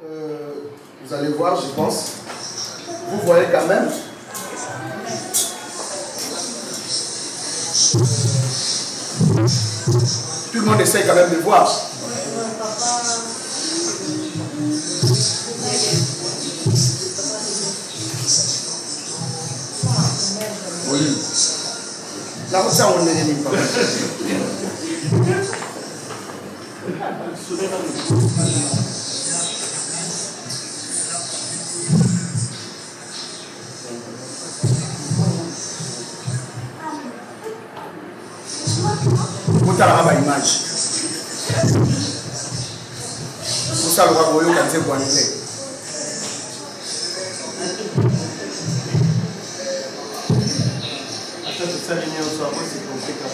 Vous allez voir, je pense. Vous voyez quand même. Tout le monde essaie quand même de voir. Oui. Là, ça, on ne l'est pas. Vous avez une image. Vous savez quoi vous voyez quand c'est pour annuler. Ça les miens au soir, c'est conséquent.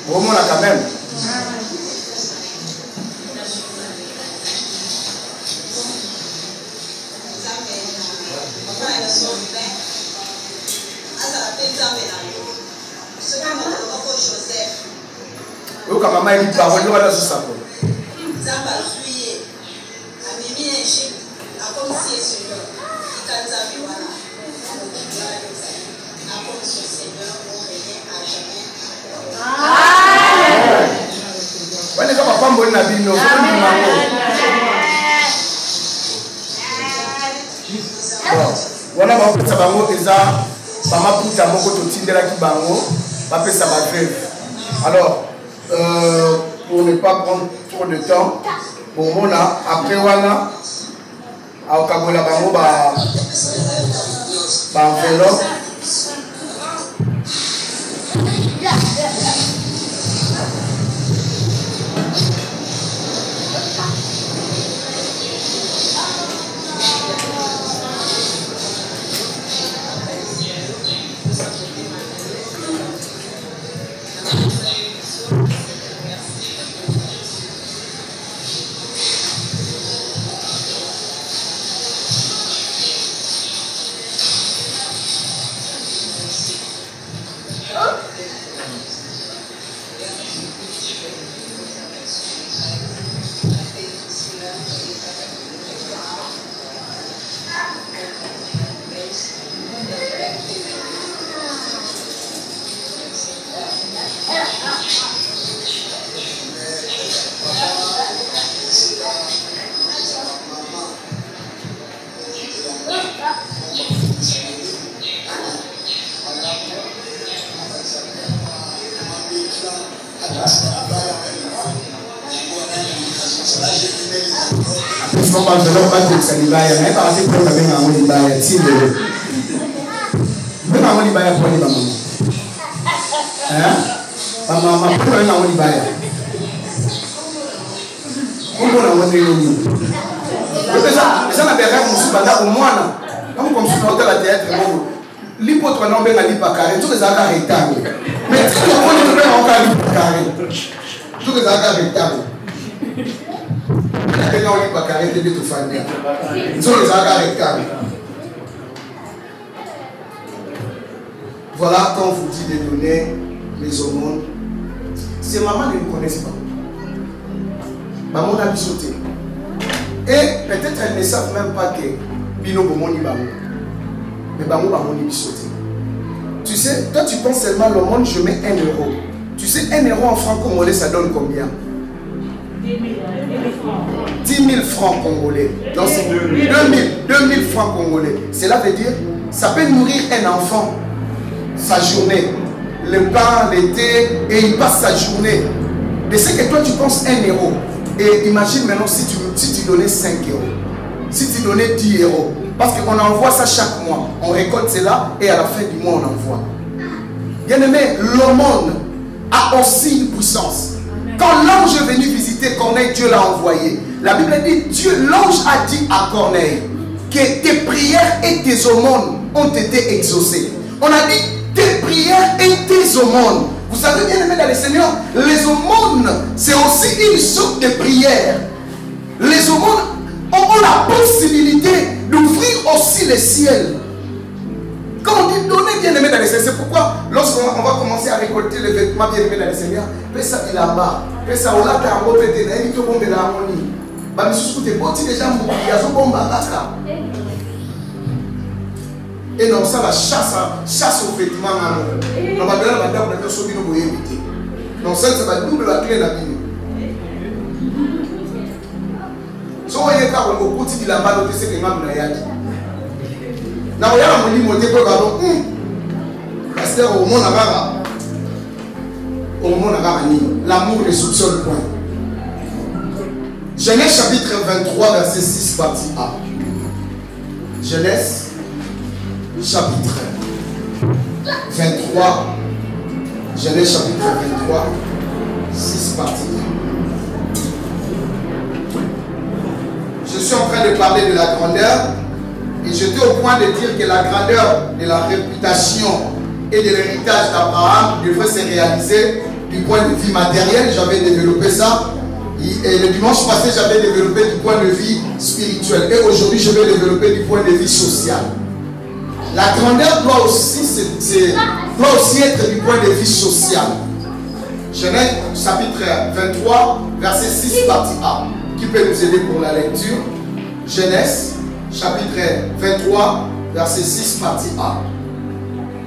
Vraiment là quand même. Oui, quand maman dit parole, il va dans ce sac. Les gens papa mboni na bino wana bapesa bango eza bamaputa moko totindelaki bango bapesa bagrève. Alors pour ne pas prendre trop de temps bomona après wana aokabola bango baenveloppe. L'hypotre non bien à carré, tous les accords rectangles. Mais si on ne peut pas encore carré, tous les accords rectangles. On va carré de tout faire bien. Tous les accords rectangles. Voilà quand on vous dit de donner les aumônes. Ces mamans ne nous connaissent pas. Maman a pu sauter. Et peut-être elles ne savent même pas que Bino Bomoni Bamou. Mais Bamou Bamoni sauter. Tu sais, toi tu penses seulement le monde, je mets 1 euro. Tu sais, 1 euro en francs congolais, ça donne combien? 10 000 francs congolais. Donc c'est 2 000 francs congolais. Cela veut dire, ça peut nourrir un enfant sa journée. Le pain, l'été, et il passe sa journée. Mais c'est que toi tu penses 1 euro. Et imagine maintenant si tu donnais 5 euros. Si tu donnais 10 euros. Parce qu'on envoie ça chaque mois. On récolte cela et à la fin du mois on envoie. Bien aimé, le monde a aussi une puissance. Quand l'ange est venu visiter Corneille, Dieu l'a envoyé. La Bible dit, l'ange a dit à Corneille que tes prières et tes aumônes ont été exaucées. On a dit tes prières et tes aumônes. Vous savez bien aimé dans le Seigneur, les aumônes, c'est aussi une sorte de prière. Les aumônes ont la possibilité d'ouvrir aussi le ciel. Quand on dit donner bien aimé dans le Seigneur, c'est pourquoi lorsqu'on va commencer à récolter les vêtements bien aimés dans le Seigneur, fais ça là-bas, fais ça au lac à Robété, il faut bomber la harmonie. Bah, mais surtout, t'es beau, tu déjà mourir, il y a ce bombe à l'asca. Et non, ça, la chasse aux vêtements. Non, bah, là, madame, on a sauvé nos moyens. Non, ça, c'est la double la clé de la vie. Si on y est là, on va continuer la balle, c'est que l'imam n'a pas dit. Non, il y a un monde qui est là, parce qu'au monde, l'amour ne soupçonne point. Genèse chapitre 23, verset 6, partie A. Genèse chapitre 23. Genèse chapitre 23, 6, partie A. Je suis en train de parler de la grandeur et j'étais au point de dire que la grandeur de la réputation et de l'héritage d'Abraham devrait se réaliser du point de vue matériel. J'avais développé ça. Et le dimanche passé, j'avais développé du point de vue spirituel. Et aujourd'hui, je vais développer du point de vue social. La grandeur doit aussi être du point de vue social. Genèse chapitre 23, verset 6, partie A. Qui peut nous aider pour la lecture? Genèse chapitre 23, verset 6, partie A.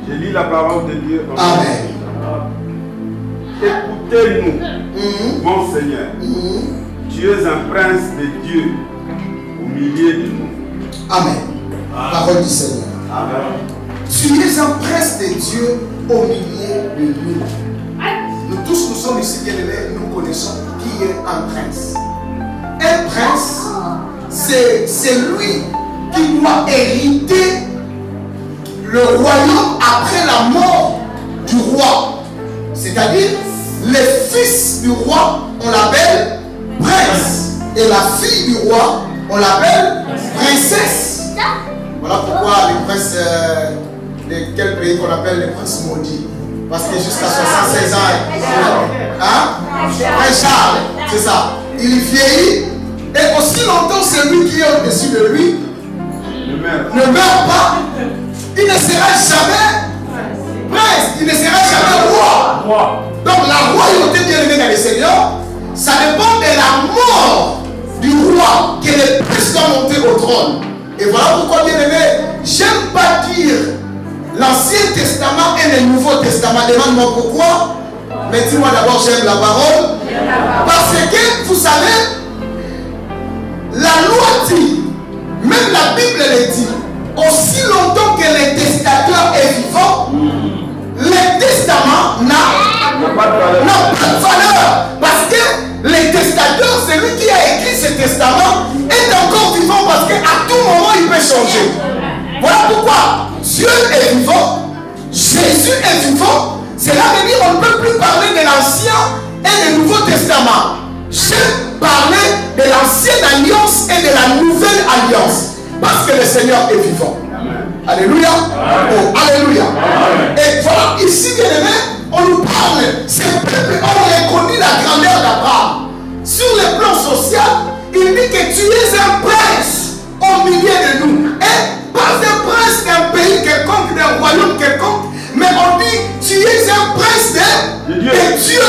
Je lis la parole de Dieu. Amen. Écoutez-nous, mon Seigneur. Tu es un prince de Dieu au milieu de nous. Amen. Parole du Seigneur. Amen. Tu es un prince de Dieu au milieu de nous. Nous tous, nous sommes ici bien aimés, nous connaissons qui est un prince. Un prince, c'est lui qui doit hériter le royaume après la mort du roi. C'est-à-dire, les fils du roi, on l'appelle prince. Et la fille du roi, on l'appelle princesse. Voilà pourquoi les princes de quel pays qu'on appelle les princes maudits. Parce que jusqu'à 76 ans, Prince Charles, c'est ça. Il vieillit. Et aussi longtemps, celui qui est au-dessus de lui ne meurt pas. Il ne sera jamais prince, il ne sera jamais roi. Donc la royauté bien aimée dans le Seigneur, ça dépend de la mort du roi que le prince doit monter au trône. Et voilà pourquoi bien aimé, j'aime pas dire l'Ancien Testament et le Nouveau Testament. Demande-moi pourquoi. Mais dis-moi d'abord, j'aime la parole. Parce que vous savez, la loi dit, même la Bible le dit, aussi longtemps que le testateur est vivant, le testament n'a pas de valeur. Parce que le testateur, celui qui a écrit ce testament, est encore vivant parce qu'à tout moment il peut changer. Voilà pourquoi Dieu est vivant, Jésus est vivant. Cela veut dire qu'on ne peut plus parler de l'Ancien et du Nouveau Testament. Je parlais de l'Ancienne Alliance et de la Nouvelle Alliance. Parce que le Seigneur est vivant. Alléluia. Oh, alléluia. Et voilà, ici, bien aimé, on nous parle. Ces peuples ont reconnu la grandeur d'Abraham. Sur le plan social, il dit que tu es un prince au milieu de nous. Et pas un prince d'un pays quelconque, d'un royaume quelconque, mais on dit tu es un prince de Dieu.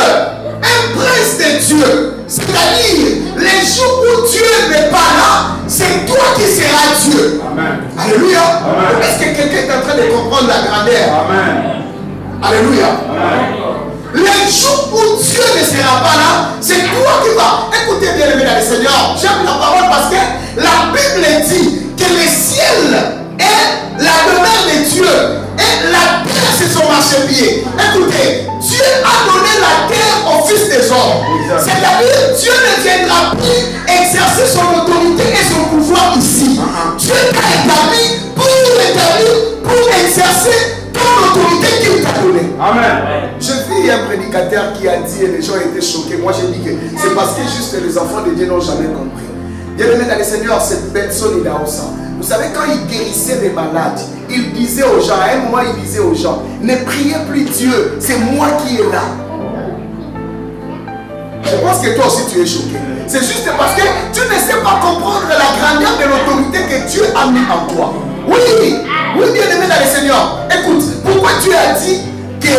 Un prince de Dieu. C'est-à-dire, les jours où Dieu n'est pas là, c'est toi qui seras Dieu. Amen. Alléluia. Est-ce que quelqu'un est en train de comprendre la grandeur? Amen. Alléluia. Amen. Les jours où Dieu ne sera pas là, c'est toi qui vas. Écoutez bien aimé dans le Seigneur. J'aime la parole parce que la Bible dit que le ciel est la demeure de Dieu. Et la terre, c'est son marchepied. Écoutez, Dieu a donné la terre aux fils des hommes. C'est-à-dire, Dieu ne viendra plus exercer son autorité et son pouvoir ici. Dieu t'a établi pour exercer ton autorité qu'il t'a donnée. Amen. Je vis un prédicateur qui a dit, et les gens étaient choqués. Moi, j'ai dit que c'est parce que juste les enfants de Dieu n'ont jamais compris. Bien aimé dans le Seigneur, cette personne, il a au sang. Vous savez, quand il guérissait les malades, il disait aux gens, à un moment il disait aux gens, ne priez plus Dieu, c'est moi qui est là. Je pense que toi aussi tu es choqué. C'est juste parce que tu ne sais pas comprendre la grandeur de l'autorité que Dieu a mis en toi. Oui, oui, bien aimé dans le Seigneur. Écoute, pourquoi Dieu a dit que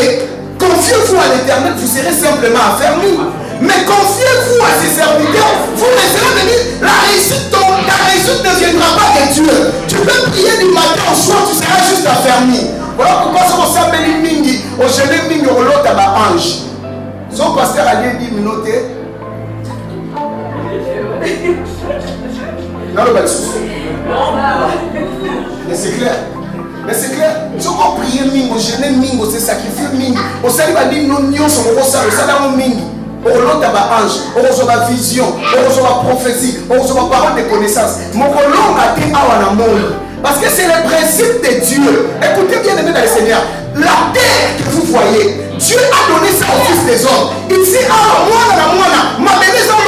confiez-vous à l'Éternel, vous serez simplement affermis. Mais confiez-vous à ses serviteurs, vous laisserez venir. La réussite ne viendra pas de Dieu. Tu peux prier du matin au soir, tu seras juste affermi. Voilà pourquoi on s'appelle Mingi, au jeune Mingi, au lot à ange. Son pasteur a dit minutes. Non, le bâtiment. Mais c'est clair. Mais c'est clair. Si on prie Mingi, au jeune Mingi, c'est sacrifié Mingi. Au salut, il dit non, non, son gros salaire, ça n'a pas Mingi. Au lot à ange, au reçoit la vision, au reçoit la prophétie, au reçoit la parole de connaissance. Mon long a été à monde. Parce que c'est le principe de Dieu. Écoutez bien aimé dans le Seigneur. La terre que vous voyez, Dieu a donné ça au Fils des hommes. Il dit, ah, moi, ma bébé, ça va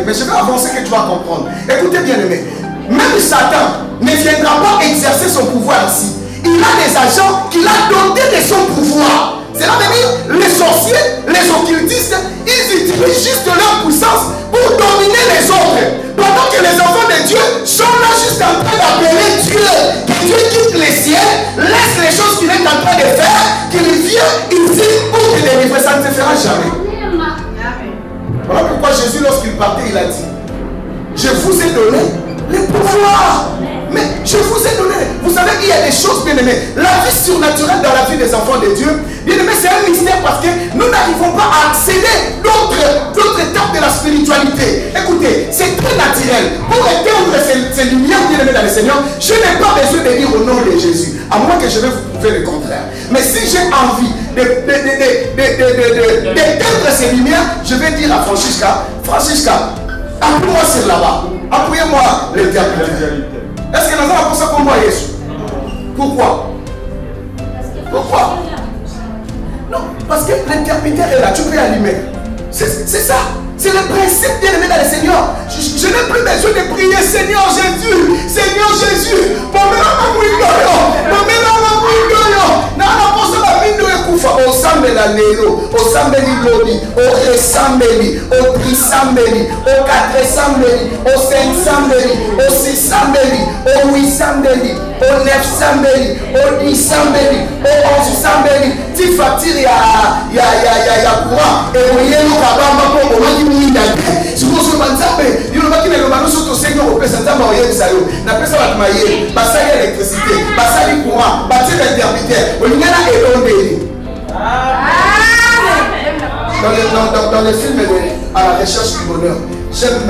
mais je vais avancer que tu vas comprendre. Écoutez bien aimé. Même Satan ne viendra pas exercer son pouvoir ici. Il a des agents qu'il a dotés de son pouvoir. Cela veut dire les sorciers, les occultistes, ils utilisent juste leur puissance pour dominer les autres. Pendant que les enfants de Dieu sont là juste en train d'appeler Dieu. Que Dieu quitte les cieux, laisse les choses qu'il est en train de faire, qu'il vient ici pour te délivrer. Ça ne se fera jamais. Voilà pourquoi Jésus, lorsqu'il partait, il a dit, je vous ai donné le pouvoir. Mais je vous ai donné. Vous savez qu'il y a des choses, bien aimées. La vie surnaturelle dans la vie des enfants de Dieu, bien aimé, c'est un mystère parce que nous n'arrivons pas à accéder d'autres étapes de la spiritualité. Écoutez, c'est très naturel. Pour éteindre ces lumières, bien aimé dans le Seigneur, je n'ai pas besoin de dire au nom de Jésus. À moins que je vais vous prouver le contraire. Mais si j'ai envie d'éteindre ces lumières, je vais dire à Francisca, appuie-moi sur là-bas. Appuyez-moi l'interpréteur. Est-ce que nous avons pensé comme moi, Jésus? Pourquoi? Pourquoi? Non, parce que l'interpréteur est là, tu peux allumer. C'est ça. C'est le principe bien aimé dans le Seigneur. Je n'ai plus besoin de prier Seigneur Jésus. Seigneur Jésus. O sambela lelo, o sambeli lobby, o resambeli, o trisambeli, o quatre sambeli, o cinq sambeli, o six sambeli, o huit sambeli, o neuf sambeli, o dix sambeli, o onze sambeli. Tu fatires ya courant et vous yélo kabamba pour moi qui m'inda. Si vous vous manzabé, il ne va pas le manu sur Seigneur au président Maoye Sayo. N'a pas ça va mailler, basa l'électricité, basa le courant, basa l'intermédiaire. On y a la élondé. Dans le film à la recherche du bonheur, j'aime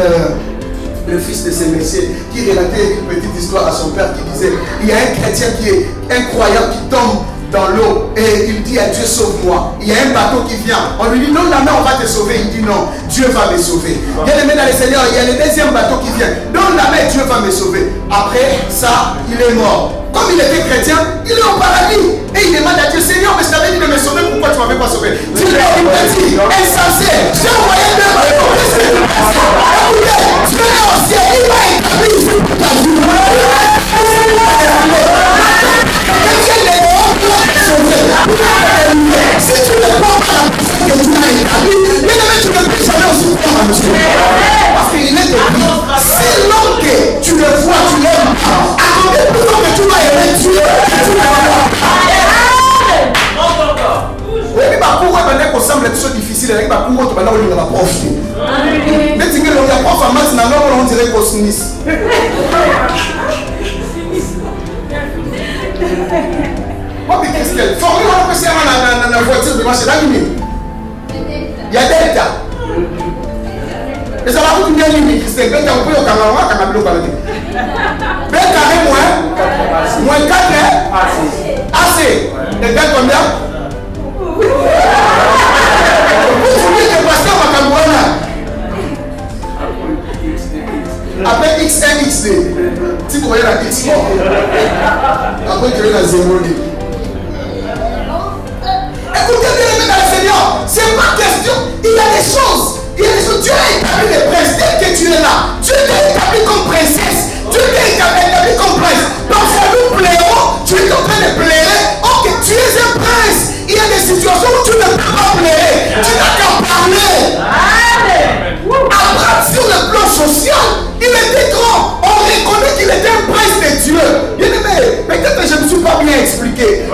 le fils de ces messieurs qui relatait une petite histoire à son père qui disait, il y a un chrétien qui est incroyable qui tombe dans l'eau et il dit à Dieu sauve-moi. Il y a un bateau qui vient, on lui dit non, la main on va te sauver. Il dit non, Dieu va me sauver. Bien aimé dans le Seigneur, il y a le deuxième bateau qui vient, dans la main Dieu va me sauver. Après ça, il est mort. Comme il était chrétien, il est au paradis. Et il demande à Dieu, Seigneur, mais je t'avais dit de me sauver, pourquoi tu ne m'avais pas sauvé? Dieu lui dit, insensé, j'ai envoyé deux bateaux. Écoutez, Dieu est au ciel, il va établir ta vie. Si tu ne prends pas la personne que tu as établie, tu ne peux jamais aussi prendre à monsieur. Parce qu'il est de vie. Si l'homme que tu le vois, tu l'aimes pas, à combien de temps que tu vas aimer Dieu, tu vas avoir. Oui, mais pourquoi tu as semble être difficile avec ma cour, tu vas aller dans la prof. Mais tu dis que la prof en maths, on dirait qu'on s'unisse. Mais qu'est-ce qu'elle formule on peut se dans la voiture de marché d'animé. Il y a Delta. Et ça va vous bien limite. C'est Delta, on peut y avoir Delta moins 4 AC. Et Delta combien? Vous voulez que passer à Macambouana. Après XN, XD. Si vous voyez la X mort. Après tu veux la 0. Écoutez bien aimé dans le Seigneur, c'est pas question. Il y a des choses. Dieu a établi les princes. Dès que tu es là, Dieu t'a établi comme princesse. Dieu t'a établi comme prince. Donc ça nous plairons. Tu es en train de plaire. Ok, tu es un prince. Il y a des situations où tu ne peux pas plaire. Tu n'as qu'à parler. Abraham, sur le plan social, il était grand. On reconnaît qu'il était un prince de Dieu. Bien aimé, peut-être que je ne me suis pas bien expliqué.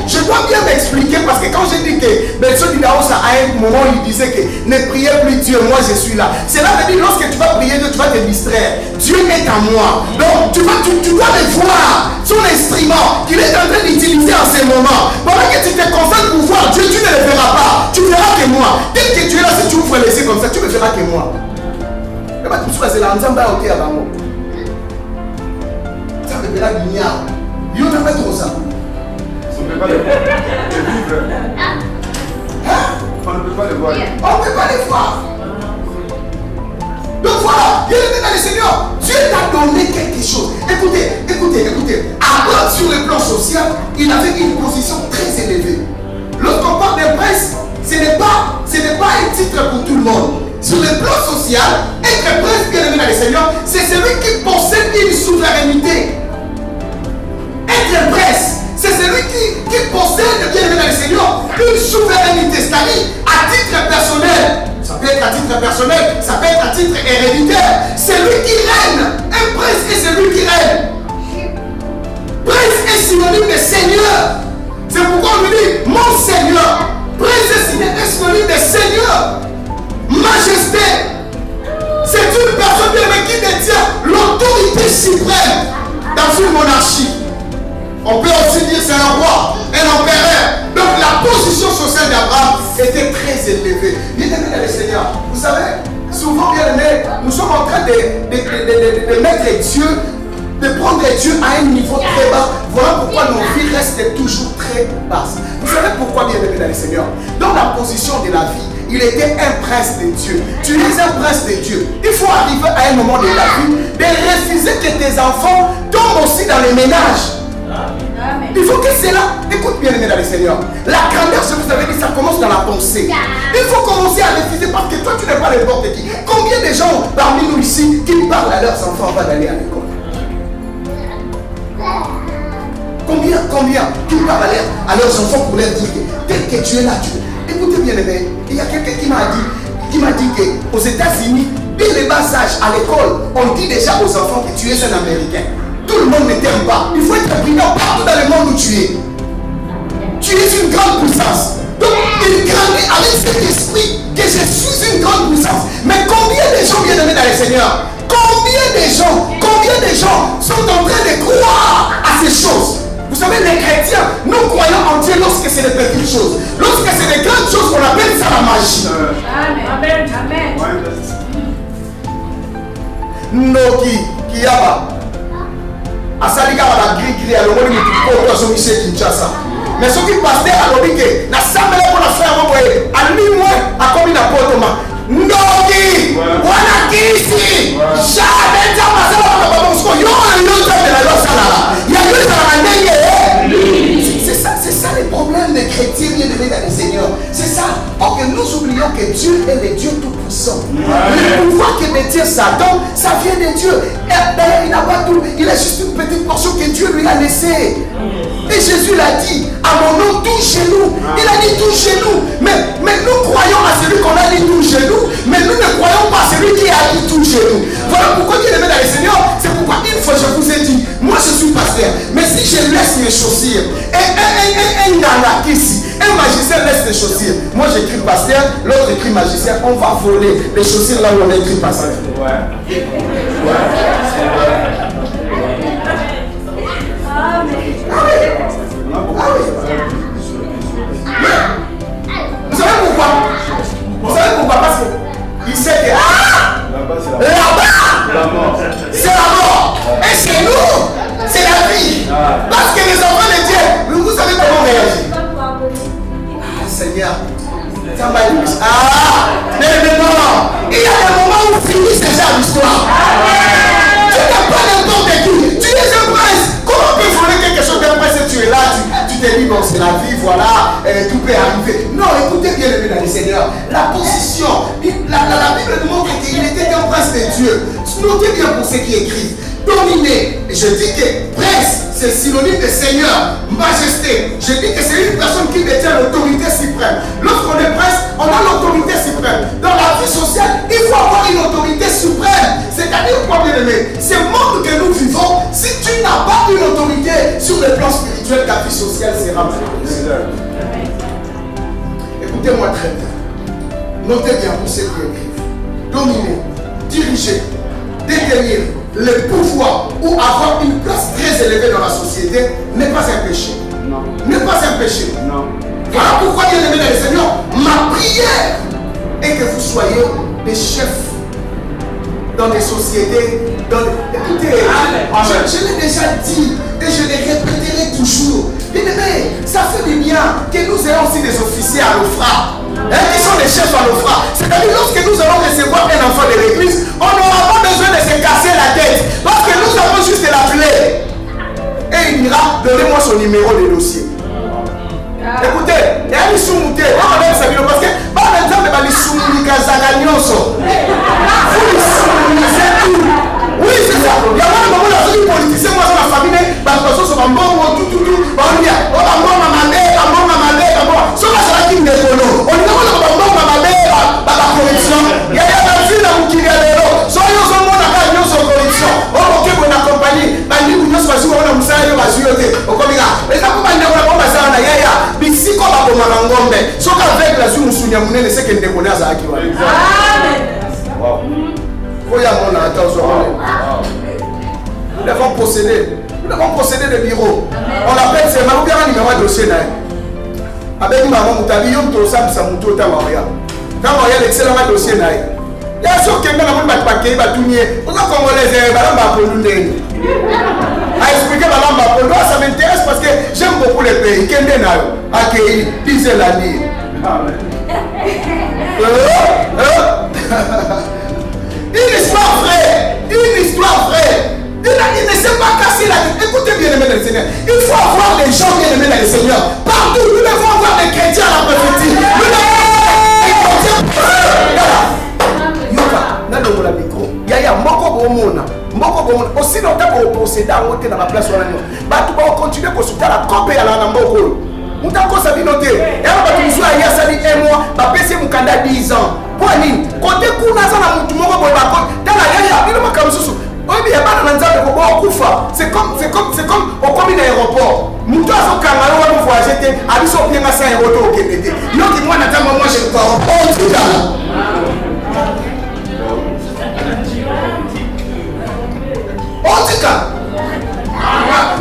Je dois bien m'expliquer parce que quand j'ai dit que Benson Didaosa, à un moment, il disait que ne priez plus Dieu, moi je suis là. Cela veut dire lorsque tu vas prier Dieu, tu vas te distraire. Dieu est à moi. Donc tu dois le voir, son instrument qu'il est en train d'utiliser en ce moment. Pendant que tu te concentres pour voir Dieu, tu ne le verras pas. Tu verras que moi. Dès que tu es là, si tu ouvres les yeux comme ça, tu ne verras que moi. C'est la nzamba à côté à Bango. Ça me verra du niard. Il y en a pas trop ça. On ne peut pas les voir. On ne peut pas les voir. On ne peut pas les voir. Donc voilà, bien aimé dans le Seigneur, Dieu t'a donné quelque chose. Écoutez. Abraham sur le plan social, il avait une position très élevée. Lorsqu'on parle d'un prince, ce n'est pas un titre pour tout le monde. Sur le plan social, être prince, bien aimé dans le Seigneur, c'est celui qui possède une souveraineté. Être prince, c'est celui qui possède, bien aimé dans le Seigneur, une souveraineté, c'est-à-dire à titre personnel. Ça peut être à titre personnel, ça peut être à titre héréditaire. C'est lui qui règne. Un prince est celui qui règne. Prince est synonyme de Seigneur. C'est pourquoi on lui dit mon Seigneur. Prince est synonyme de Seigneur. Majesté. C'est une personne qui détient l'autorité suprême dans une monarchie. On peut aussi dire c'est un roi, un empereur. Donc la position sociale d'Abraham était très élevée. Bien aimé dans le Seigneur, vous savez, souvent bien aimé, nous sommes en train de mettre Dieu, de prendre Dieu à un niveau très bas. Voilà pourquoi nos vies restent toujours très basses. Vous savez pourquoi, bien aimé dans le Seigneur? Dans la position de la vie, il était un prince de Dieu. Tu es un prince de Dieu. Il faut arriver à un moment de la vie de refuser que tes enfants tombent aussi dans les ménages. Il faut que c'est là. Écoute bien aimé dans le Seigneur. La grandeur, je vous avais dit, ça commence dans la pensée. Il faut commencer à refuser parce que toi tu n'es pas n'importe qui. Combien de gens parmi nous ici qui parlent à leurs enfants avant d'aller à l'école? Combien qui parlent à leurs enfants pour leur dire que tel que tu es là, Dieu. Écoutez bien aimé, il y a quelqu'un qui m'a dit qu'aux États-Unis, dès le bas âge à l'école, on dit déjà aux enfants que tu es un Américain. Tout le monde ne t'aime pas. Il faut être brillant partout dans le monde où tu es. Tu es une grande puissance. Donc, il grandit avec cet esprit que je suis une grande puissance. Mais combien de gens viennent dans le Seigneur? Combien de gens sont en train de croire à ces choses? Vous savez, les chrétiens, nous croyons en Dieu lorsque c'est des petites choses. Lorsque c'est des grandes choses, on appelle ça la magie. Amen. Noki, Kiyaba. Asali kaka na gris alongoli mutu ozo mise Kinshasa. Mais ce qui pasteur alobi ke na sambela pour la faire boye ali moi akomi na potoma. Ndoki wana kisi. Jamais ta masala na baba musko yo de la losala. Ya yo sala ndenge. C'est ça le problème des chrétiens bien aimés dans le Seigneur. C'est ça. Or que nous oublions que Dieu est le Dieu tout-puissant. Le pouvoir que détient Satan, ça vient de Dieu. D'ailleurs, il n'a pas tout. Il a juste une petite portion que Dieu lui a laissée. Et Jésus l'a dit, à mon nom, tout chez nous. Il a dit tout chez nous. Mais nous croyons à celui qu'on a dit tout chez nous. Mais nous ne croyons pas à celui qui a dit tout chez nous. Voilà pourquoi Dieu est aimé dans le Seigneur. C'est pourquoi une fois je vous ai dit, moi je suis pasteur. Mais si je laisse mes chaussures, un magicien laisse les chaussures. Moi j'écris pasteur, l'autre écrit magicien. On va voler les chaussures là où on a écrit pasteur. Vous savez pourquoi? Parce qu'il sait que là-bas, c'est la mort. Et chez nous, c'est la vie. Parce que les enfants de Dieu, vous savez comment réagir. Seigneur, ça m'a dit. Mais non, il y a des moments où finit déjà l'histoire. Tu n'es pas n'importe qui. Tu es un prince. Comment on peut voler quelque chose d'un prince et tu es là, tu t'es dit, bon, c'est la vie, voilà, tout peut arriver. Non, écoutez bien le Seigneur. La position, la Bible nous montre qu'il était un prince de Dieu. Notez bien pour ceux qui écrivent. Dominer. Et je dis que prince, c'est synonyme de seigneur, majesté. Je dis que c'est une personne qui détient l'autorité suprême. Lorsqu'on est prince, on a l'autorité suprême. Dans la vie sociale, il faut avoir une autorité suprême. C'est-à-dire quoi, bien aimé? Ce monde que nous vivons, si tu n'as pas une autorité sur le plan spirituel, ta vie sociale sera malheureuse. Écoutez-moi très bien. Notez bien pour ceux qui écrivent. Dominer, diriger, détenir le pouvoir ou avoir une place très élevée dans la société n'est pas un péché. Non. N'est pas un péché. Non. Voilà pourquoi, bien aimé dans le Seigneur, ma prière est que vous soyez des chefs dans des sociétés. Écoutez, je l'ai déjà dit et je le répéterai toujours. Bien aimé, ça fait du bien que nous ayons aussi des officiers à l'OFRA. Qui sont les chefs à l'OFRA. C'est-à-dire, lorsque nous allons recevoir un enfant de l'église, on n'aura pas besoin de se casser la tête. Parce que nous avons juste l'appeler. Et il dira, donnez-moi son numéro de dossier. Écoutez, il y a une soumouté. On va même savoir parce que, par exemple, il y a des soumounika zaganyoso. Vous les soumounisez tout. Oui, c'est ça. Il y a un moment où les politiciens, moi, dans la famille, parce que ce sont un bon, tout. On dit, oh, un bon, mamadé. Ce que ça qui me déconne. On dit, oh, mamadé, la corruption. Il y a un fil à vous qui est là. Soyez au monde à la corruption. Oh, ok, vous accompagnez. Bandi, vous ne choisissez pas, vous savez, vous avez au coméga. Mais ça, vous n'avez pas de yaya. Bisi, comme à Bomangombe. Ce qu'avec la Zoom, Sounia Moune, c'est qu'elle déconne à Zaki. Amen. Nous devons posséder. Nous devons posséder des bureaux. On l'appelle, c'est Maroubia, un numéro de dossier. Avec maman Moutabi, on te sait que ça m'a tout à l'heure. Quand on a l'excellent dossier, il y a sûr que même on va paquet, il va tout nier. On a congolais, il va l'embarquer. À expliquer la langue, ça m'intéresse parce que j'aime beaucoup les pays. Quel est là? Accueilli, disait l'année. Une histoire vraie. Une histoire vraie. Il ne s'est pas cassé la tête. Écoutez bien aimé dans le Seigneur. Il faut avoir des gens bien aimés dans le Seigneur. Partout, nous devons avoir des chrétiens à la prophétie. Nous devons avoir des chrétiens. Yoka, la micro. Yaya, moko bomona. Aussi longtemps qu'on procède à monter dans la place où on a. Tu vas continuer à consulter la copie à la Namboko. Nous avons ça noté. Et alors, tu vas y aller un mois, tu vas passer mon candidat 10 ans. Point. Côté Kounaza, tu vas me voir. Tu vas y aller, c'est comme au commun aéroport. Nous tous au Cameroun, on va voyager. À l'issue, on vient à 5 euros au Québec. Nous qui moi, moi, je pars. Oh, tout ça. Oh, tout ça.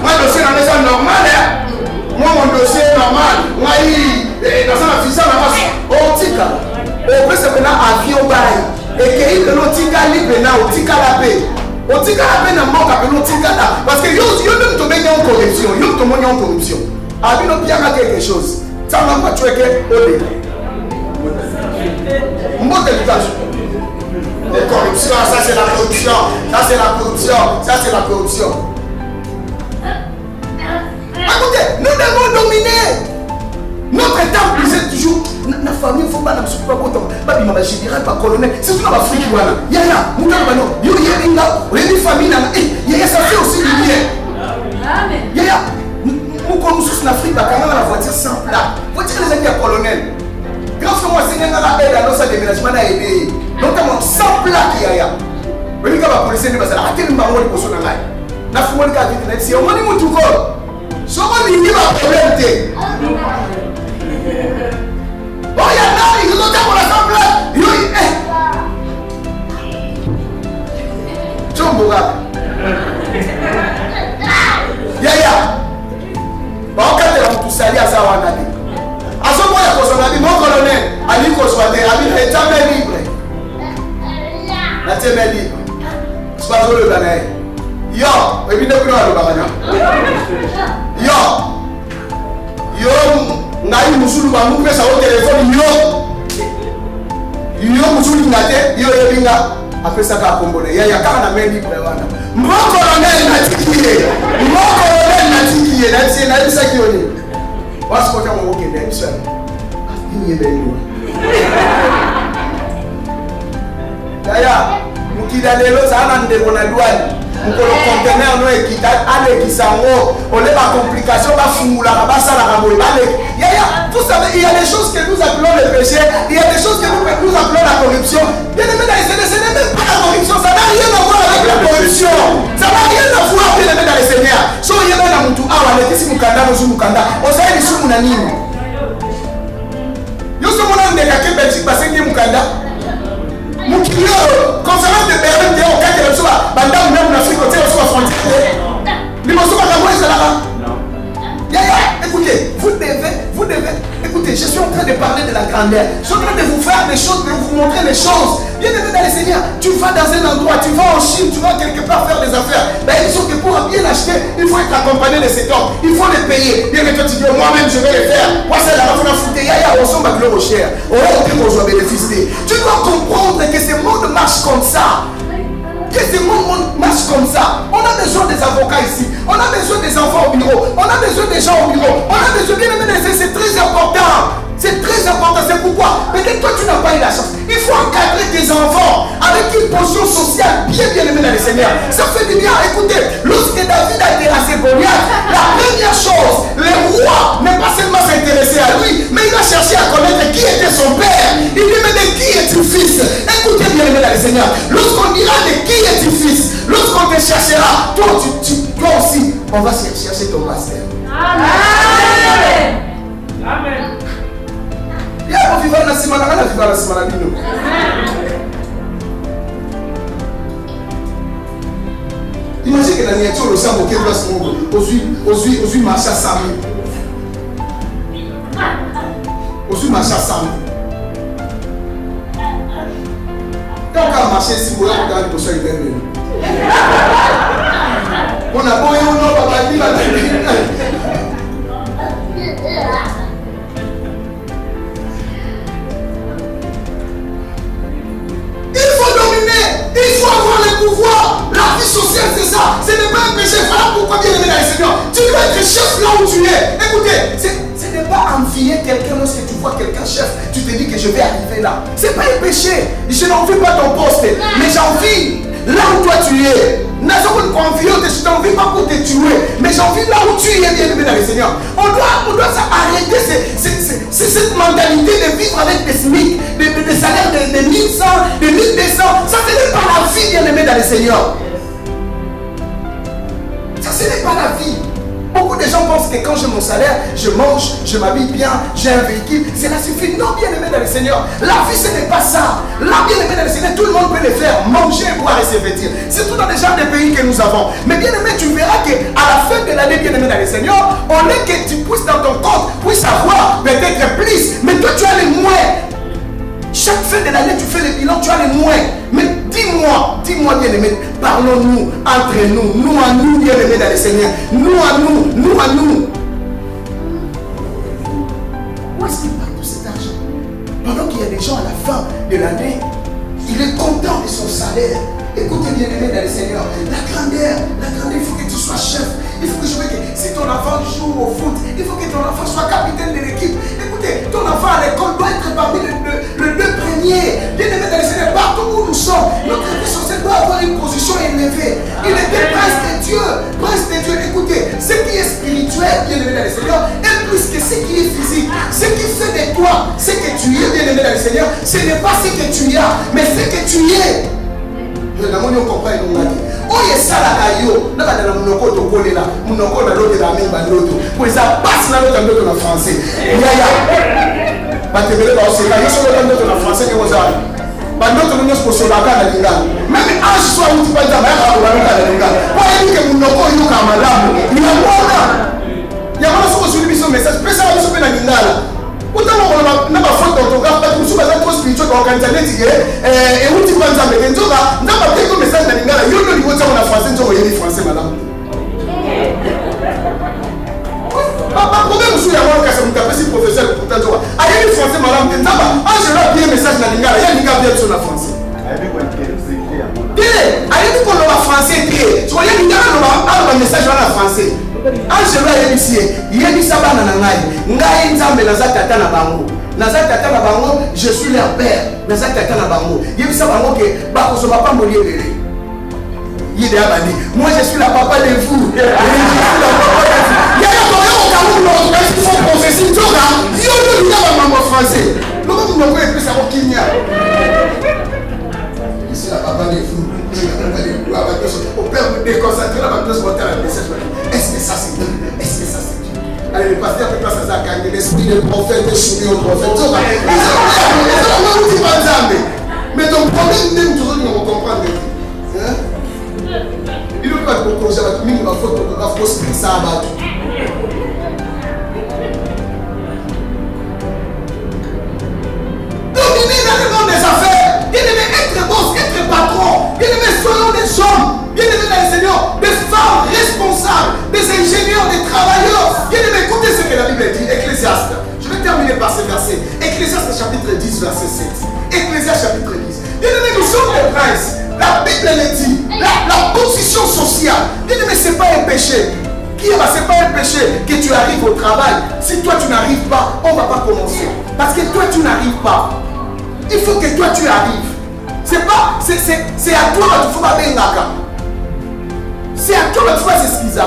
Moi, le dossier dans les gens normal. Moi, mon dossier est normal. Moi, dans un officiel, oh, tout ça. On peut se faire un avion bail. Et qu'il y ait un tika libre au tika la paix. Au tika la paix n'a pas qu'à tika là. Parce que yo même tombé en corruption. Yo tombé en corruption. Abi no bien quelque chose. Ça m'a pas tué que au dé. Mot d'éducation. La corruption, ça c'est la corruption. Ça c'est la corruption. Ça c'est la corruption. Écoutez, nous devons dominer. Notre état, c'est toujours la famille, il ne faut pas nous souper pas autant. Babi mama général pas colonel, c'est tout dans l'Afrique voilà. Yaya, mouta bano, yo yinga, les familles na yaya ça fait aussi du bien. Amen. Yaya, nous comme nous en Afrique, bah quand la voiture sans plat. Voiture les amis à colonel. Grâce à moi c'est nga la aide à nos déménagement à aider. Notamment sans plat yaya. Beli ka ba policier ne ba ça, akeli mbango ni poso na ngai. Na fumo ni ka vite na si on ni mutu ko. So on ni ba problème té. Oh, il y a là, ils ont dit pour l'assemblée. Tchomboga. Yaya. Bon, quand tu as tout sali à ça, on a dit. À ce moment, il y a mon colonel, Ali Koswade, Ali est jamais libre. La tienne est libre. C'est pas trop le banane. Yo, et puis, nous avons le banane. Yo, ngai musulu bangu pesa au téléphone yo musulu ngate yo yebinga apesa ka kombole ya kaka na mendi prewana mboko colonel na tikiye na bisa kioni wasko ta mo ke na bisa ni yebeni ya Mukida lelo ça na ndeko na douane. Mukolo conteneur no ekita ale kisango. On a la complication va fumula basa la raboy. Vous savez, il y a des choses que nous appelons le péché, il y a des choses que nous appelons la corruption. Bien aimé dans les Seigneurs, ce n'est même pas la corruption, ça n'a rien à voir avec la corruption. Ça n'a rien à voir, bien aimé dans les Seigneurs. So il y a même un moutou, ah, on est ici mukanda, nous mukanda. On sait les sous munanime. Yo sommes en Belgique, Belgique, parce que mukanda. Mukilio, conférence de Berlin, au cas de la soie, bandam même en Afrique, au terre soit frontière. Les morceaux à la voix, c'est là-bas. Écoutez, vous devez, écoutez, je suis en train de parler de la grandeur. Je suis en train de vous faire des choses, de vous montrer les choses. Bien aimé dans les Seigneurs, tu vas dans un endroit, tu vas en Chine, tu vas quelque part faire des affaires. Ben, il faut que pour bien acheter, il faut être accompagné de cet homme. Il faut les payer. Bien que toi tu dis, moi-même je vais les faire. Moi c'est la raison de foutre. Yaya, on s'en va de l'eau cher. On va aucun qu'on soit bénéficié. Tu dois comprendre que ce monde marche comme ça. Que ce monde marche comme ça. On a besoin des avocats ici. On a besoin des enfants au bureau. On a besoin des gens au bureau. On a besoin bien aimé, c'est très important. C'est très important. C'est pourquoi peut-être toi tu n'as pas eu la chance. Il faut encadrer tes enfants avec une position sociale bien aimée dans les Seigneurs. Ça fait du bien. Écoutez, lorsque David a terrassé Goliath, la première chose, le roi n'est pas seulement s'intéresser à lui, mais il a cherché à connaître qui était son père. Il dit, mais de qui es-tu fils? Écoutez bien aimé dans les Seigneurs. Lorsqu'on dira de qui es-tu fils, lorsqu'on te cherchera, toi aussi, on va chercher ton pasteur. Amen. Amen. On vivra la semaine, on vivra la semaine. Imaginez que la miniature le sang au Québec, aux marché à Samy. Aux marché à Samy. Quand on a marché ici, on a regardé pour ça, il est venu. On a beau et on a pas dit la il faut avoir le pouvoir. La vie sociale, c'est ça. Ce n'est pas un péché. Voilà pourquoi bien aimé dans les Seigneurs. Tu dois être chef là où tu es. Écoutez, ce n'est pas envier quelqu'un lorsque tu vois quelqu'un chef. Tu te dis que je vais arriver là. Ce n'est pas un péché. Je n'envie pas ton poste. Mais j'envie là où toi tu es. Je n'envie pas pour te tuer. Mais j'envie là où tu es bien aimé dans les Seigneurs. On doit arrêter cette mentalité de vivre avec des SMIC, des salaires de 1100, de 1200. Ça, ce n'est pas la vie bien aimé dans les Seigneurs. Ça, ce n'est pas la vie. Beaucoup de gens pensent que quand j'ai mon salaire, je mange, je m'habille bien, j'ai un véhicule, cela suffit. Non, bien aimé dans le Seigneur. La vie, ce n'est pas ça. Là, bien aimé dans le Seigneur, tout le monde peut le faire. Manger, boire et se vêtir. Surtout dans les genres de pays que nous avons. Mais bien aimé, tu verras qu'à la fin de l'année, bien aimé dans le Seigneur, on est que tu puisses dans ton compte, puisses avoir peut-être plus. Mais toi, tu as les moins. Chaque fin de l'année, tu fais le bilan, tu as les moins. Mais dis-moi bien aimé, parlons-nous entre nous, nous à nous bien aimé dans le Seigneur, nous à nous. Où est-ce qu'il part tout cet argent? Pendant qu'il y a des gens à la fin de l'année, il est content de son salaire. Écoutez bien aimé dans le Seigneur, la grandeur, il faut que tu sois chef. Il faut que je veux que si ton enfant joue au foot, il faut que ton enfant soit capitaine de l'équipe. Écoutez, ton enfant à l'école doit être parmi les deux premiers. Bien aimé dans le Seigneur, partout où nous sommes, notre vie sociale doit avoir une position élevée. Il était prince de Dieu. Écoutez, ce qui est spirituel, bien aimé dans le Seigneur, est plus que ce qui est physique. Ce qui fait de toi ce que tu es, bien aimé dans le Seigneur, ce n'est pas ce que tu as, mais ce que tu es. Je n'ai pas compris. Oye salaka yo na bana munoko to kolela munoko na lote la memba loto kweza basi na lote ndoto na français yaya batebele ba oseka yo solo ndoto na français ke wozala bandoto nyo sposola kana lingana même ange soit uti kwanza ba ya ba kana lingana kwa hiyo ke munoko yo kama malamu ni mbona ya mara soko suli biso message pesa ba biso pe na lingana utama na ba faute d'orthographe ba kusuba za trop spirituel kwa kanisa leti e uti kwanza mbele nzoka ndaba teko message na lingana yo ndo liwota na français nzoka yeli français madame papa problème sou ya mwa kasa mutapesi professeur pourtant nzoka ayeli français madame ndaba angela bien message na lingana ya linga bien sur na français ayeli ko lo français tie so ya lingana lo message na français angela yebisi yebisa bana na ngai nzambe naza tata na bango Naza tata na bango, je suis leur père. Naza tata na bango. Yebisa bango ke ba ko so papa molié bébé. Moi je suis la papa de vous. Je suis la papa de vous. Il y a un au Cameroun, il faut confesser tout là. Il y a un maman français. Le monde ne peut plus savoir qui y a. Je suis la papa de vous. Je suis la papa de vous. Au père me déconcentrer la bataille sur le message. Est-ce que ça c'est Dieu? Est-ce que ça c'est Dieu? Allez, le pasteur peut pas ça gagner l'esprit de prophète est soumis au prophète. Mais ton problème même toujours nous comprendre. Il ne peut pas te conserver, mais il va falloir que ça abatte. Dominer dans le monde des affaires, bien aimé être boss, être patron, bien aimé soyons des hommes, bien aimé dans le Seigneur, des femmes responsables, des ingénieurs, des travailleurs. Bien aimé, écoutez ce que la Bible dit, Ecclésiaste. Je vais terminer par ce verset. Ecclésiaste chapitre 10, verset 7. Ecclésiaste chapitre 10. Bien aimé, nous sommes des princes. La Bible le dit, la position sociale. Bien aimé, ce n'est pas un péché. Ce n'est pas un péché que tu arrives au travail. Si toi tu n'arrives pas, on ne va pas commencer. Parce que toi tu n'arrives pas. Il faut que toi tu arrives. C'est à toi que tu vas bien. C'est à toi que tu vas s'excuser.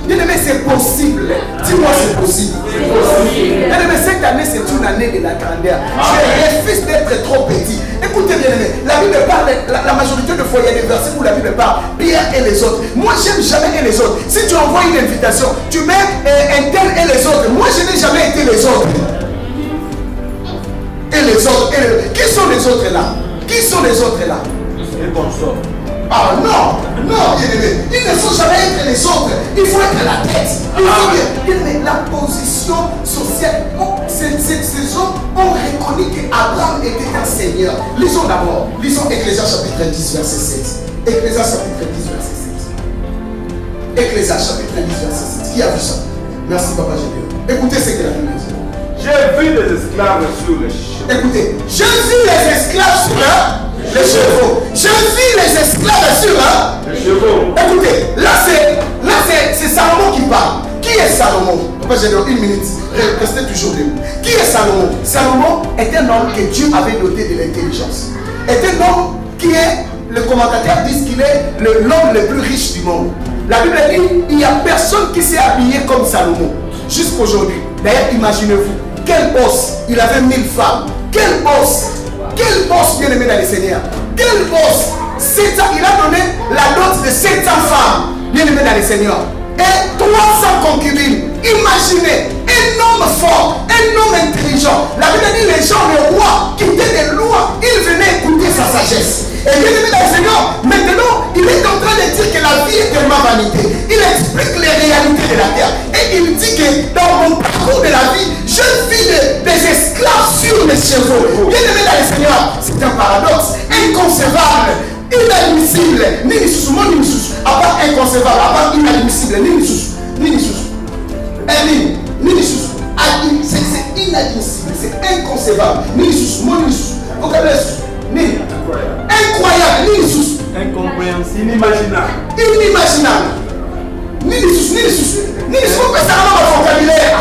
Bien aimé, c'est possible. Dis-moi, c'est possible. Bien aimé, cette année, c'est une année de la grandeur. Je refuse d'être trop petit. Écoutez, bien aimé, la Bible parle, la majorité de fois, il y a des versets où la Bible parle Pierre et les autres. Moi, j'aime jamais et les autres. Si tu envoies une invitation, tu mets un tel et les autres. Moi, je n'ai jamais été les autres. Et les autres. Qui sont les autres là? Qui sont les autres là? Les consorts. Ah non, non, bien aimé. Ils ne faut jamais être les autres. Il faut être la tête. Il faut bien aimé, la position sociale. Ces hommes ont reconnu qu'Abraham était un seigneur. Lisons d'abord. Lisons Ecclésiaste chapitre 10, verset 7. Ecclésiaste chapitre 10, verset 7. Ecclésiaste chapitre 10, verset 7. Qui a vu ça? Merci, Papa Gédéon. Écoutez ce que la Bible dit. J'ai vu les esclaves sur les chevaux. Écoutez, je vis les esclaves sur les chevaux. Je vis les esclaves sur les chevaux. Écoutez, là c'est Salomon qui parle. Qui est Salomon? Papa, j'ai donné une minute. Restez toujours debout. Qui est Salomon? Salomon est un homme que Dieu avait doté de l'intelligence. Est un homme qui est, le commentateur dit qu'il est l'homme le plus riche du monde. La Bible dit, il n'y a personne qui s'est habillé comme Salomon. Jusqu'aujourd'hui. D'ailleurs, imaginez-vous, quel boss, il avait 1000 femmes. Quel boss bien aimé dans les Seigneurs. Quel boss, il a donné la dot de 700 femmes bien aimé dans les Seigneurs. Et 300 concubines. Imaginez, un homme fort, un homme intelligent. La Bible dit, les gens, les rois, qui étaient des lois, ils venaient écouter sa sagesse. Et bien aimé dans le Seigneur, maintenant, il est en train de dire que la vie est tellement vanité. Il explique les réalités de la terre. Et il dit que dans mon parcours de la vie, je vis des esclaves sur les chevaux. Bien aimé dans le Seigneur, c'est un paradoxe inconcevable, inadmissible. Ni sous ni sous. À part inconcevable, à part inadmissible, ni sous. Ni sous. Ni sous. C'est inadmissible, c'est inconcevable. Ni sous, ni sous. Ni. Incroyable, ni sous. Incompréhensible. Inimaginable. Ni sous. Ni sous, c'est un vocabulaire.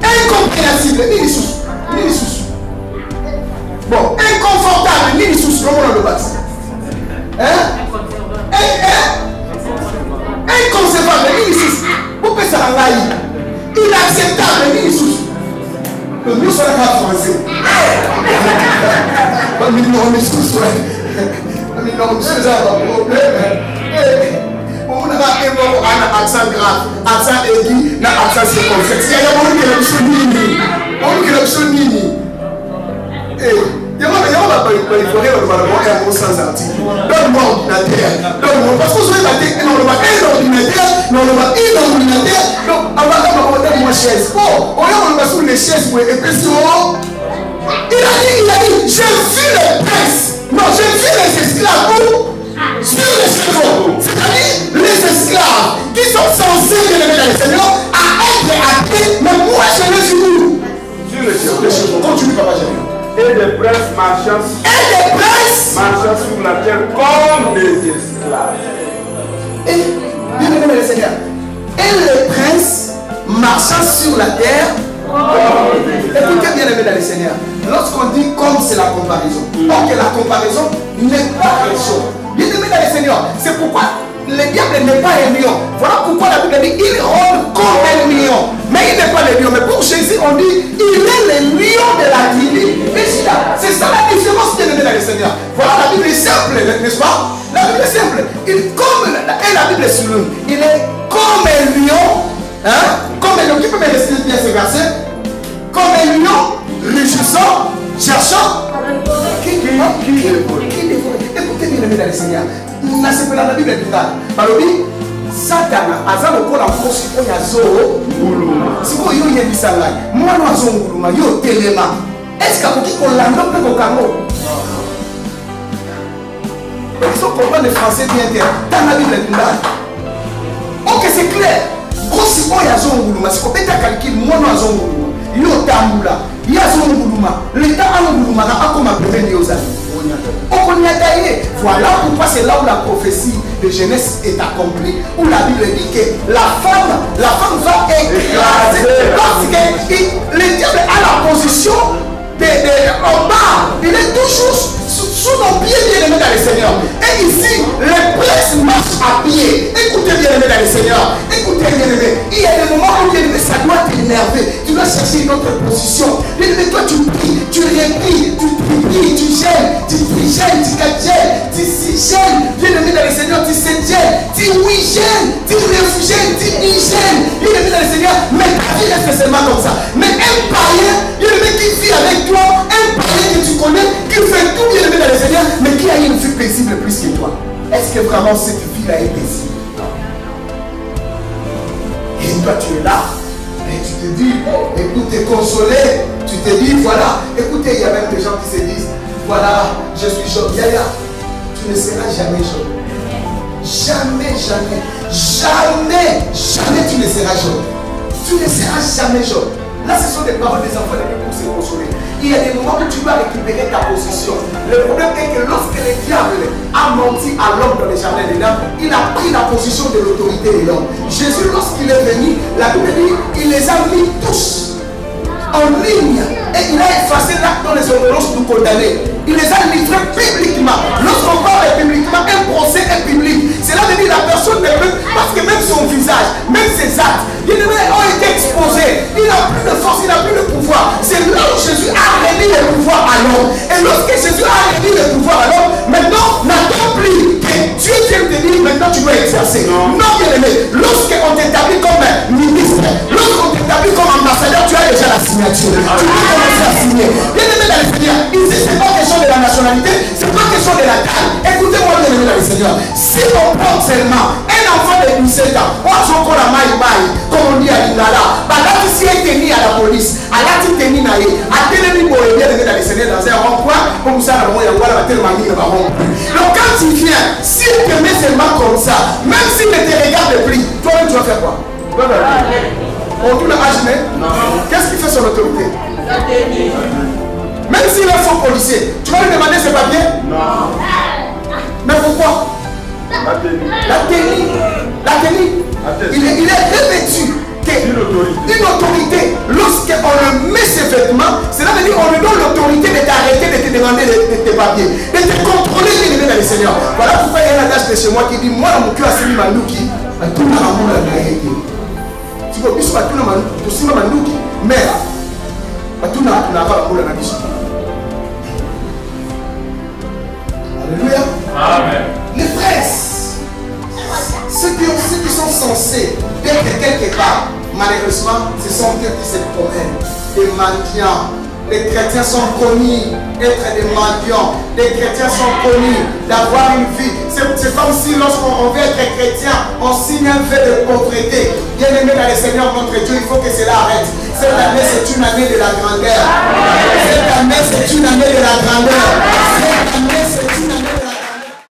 Incompréhensible, ni sous. Bon, inconfortable, ni sous. Comment on le base? Inconcevable, ni sous. Vous pouvez ça inacceptable, ni sous. Nous sommes là français. Mais non, mais sous. Mais non, c'est un problème. On a un accent grave, accent aigu, un accent circonflexe. Il y a beaucoup de choses nini. Beaucoup de choses nini. Il y a un mot sans article. Donne-moi un ordinateur. Donne-moi, parce que vous avez un ordinateur. Donc, on va donner une chaise. Oh, on va sur les chaises. Et puis, il a dit, j'ai vu les princes. Non, j'ai vu les esclaves. Sur les chevaux, c'est-à-dire les esclaves qui sont censés élever dans le Seigneur à être athées, mais moi je les suis où? Sur les chevaux. Continue, Papa Jérémie. Et des princes marchant sur la terre comme des esclaves. Et, bien aimé le Seigneur, et les princes marchant sur la terre, écoutez bien-aimé dans le Seigneur, lorsqu'on dit comme c'est la comparaison, or que la comparaison n'est pas raison. Bien-aimé dans le Seigneur, c'est pourquoi le diable n'est pas un lion. Voilà pourquoi la Bible dit il rôde comme un lion. Mais il n'est pas le lion. Mais pour Jésus, on dit il est le lion de la tribu. C'est ça la différence bien aimé dans le Seigneur. Voilà, la Bible est simple, n'est-ce pas? La Bible est simple. Et la Bible est sur nous. Il est comme un lion. Hein? Comme un lion. Qui peut me rester bien ce verset? Comme un lion, rugissant, cherchant. Qui dévore? Écoutez bien aimé dans le Seigneur. C'est la Bible est Balobi, Satan, Azan au col en force, il y a Zo, c'est quoi il y a dit ça là? Moi, non, Zon, yo, Téléma. Est-ce qu'on l'a nommé au Camo? Ils sont comprendre le français bien terre. Dans la Bible est ok, c'est clair. Aussi, il y a Zon, c'est qu'on peut calculer, moi, non, Zon, yo, Tamboula, il y a Zon, l'État a Moulouma, n'a comme un prévenu aux amis. Voilà pourquoi c'est là où la prophétie de Genèse est accomplie, où la Bible dit que la femme va écraser. Parce que le diable a la position en bas, il est toujours sous nos pieds bien aimés dans le Seigneur. Et ici, les princes marchent à pied. Écoutez bien aimés dans le Seigneur. Écoutez bien aimés. Il y a des moments où bien aimé, ça doit t'énerver. Tu dois chercher une autre position. Bien aimé, toi tu pries, tu répries, tu pries, tu gênes, tu gênes, tu gênes, tu gênes. Bien aimé dans le Seigneur, tu sais gênes, tu oui gênes, tu réfugies, tu y gênes. Bien aimé dans le Seigneur, mais ta vie reste seulement comme ça. Mais un païen, bien aimé qui vit avec toi, un païen que tu connais, qui fait tout bien aimé dans le Seigneur, mais qui a une vie paisible plus que toi. Est-ce que vraiment cette vie-là est paisible? Et toi tu es là, et tu te dis, écoute, tu es consolé, tu te dis, voilà, écoutez, il y a même des gens qui se disent, voilà, je suis Job, Yaya, tu ne seras jamais Job. Jamais, jamais, jamais, jamais tu ne seras Job. Tu ne seras jamais Job. Là, ce sont des paroles des enfants pour se consoler. Il y a des moments où tu vas récupérer ta position. Le problème est que lorsque le diable a menti à l'homme dans le jardin d'Éden, il a pris la position de l'autorité de l'homme. Jésus, lorsqu'il est venu, la Bible dit, il les a mis tous en ligne et il a effacé l'acte dans les ordonnances nous condamner. Il les a livrés publiquement. Lorsqu'on parle publiquement, un procès est public. Cela veut dire la personne ne peut, parce que même son visage, même ses actes, ont été exposés. Il n'a plus de force, il n'a plus de pouvoir. C'est là où Jésus a remis le pouvoir à l'homme. Et lorsque Jésus a remis le pouvoir à l'homme, maintenant, n'attends plus que Dieu vienne te dire, maintenant tu dois exercer. Non, bien aimé, lorsqu'on t'établit comme ministre, lorsqu'on t'établit comme ambassadeur, tu as déjà la signature. Tu peux commencer à signer. Bien aimé dans le Seigneur, ici, ce n'est pas question de la nationalité, ce n'est pas question de la taille. Écoutez-moi, bien aimé dans le Seigneur. Si on prend seulement un enfant de 17 ans, on a encore la maille, comme on dit à Lingala, là, si elle est tenue à la police, à la petite tenue, à télé, pour bien aimé dans le Seigneur, dans un rond-point, comme ça, il y a tellement mis le baron. Donc, quand il vient, s'il te met seulement comme ça, même s'il ne te regarde plus, toi-même, tu vas faire quoi? On tourne à Agimé? Qu'est-ce qu'il fait sur l'autorité? Même s'il est faux policier, tu vas lui demander ses papiers? Non. Mais pourquoi? La tenue. Il est revêtu d'une autorité. Lorsqu'on le met ses vêtements, cela veut dire qu'on lui donne l'autorité de t'arrêter, de te demander tes papiers, de te contrôler dans le Seigneur. Voilà pourquoi il y a un adage de chez moi qui dit, moi, mon cœur a signé Manouki, à tout le monde a gagné. Tu vois, puis à tout le monde, tu signes Manouki, mais à tout le monde a gagné. Alléluia. Amen. Les princes, ceux qui sont censés être quelque part, malheureusement, ce sont eux qui se promènent, des mendiants. Les chrétiens sont connus d'être des mendiants. Les chrétiens sont connus d'avoir une vie. C'est comme si lorsqu'on veut être chrétien, on signe un fait de pauvreté. Bien aimé dans le Seigneur, notre Dieu, il faut que cela arrête. Cette année,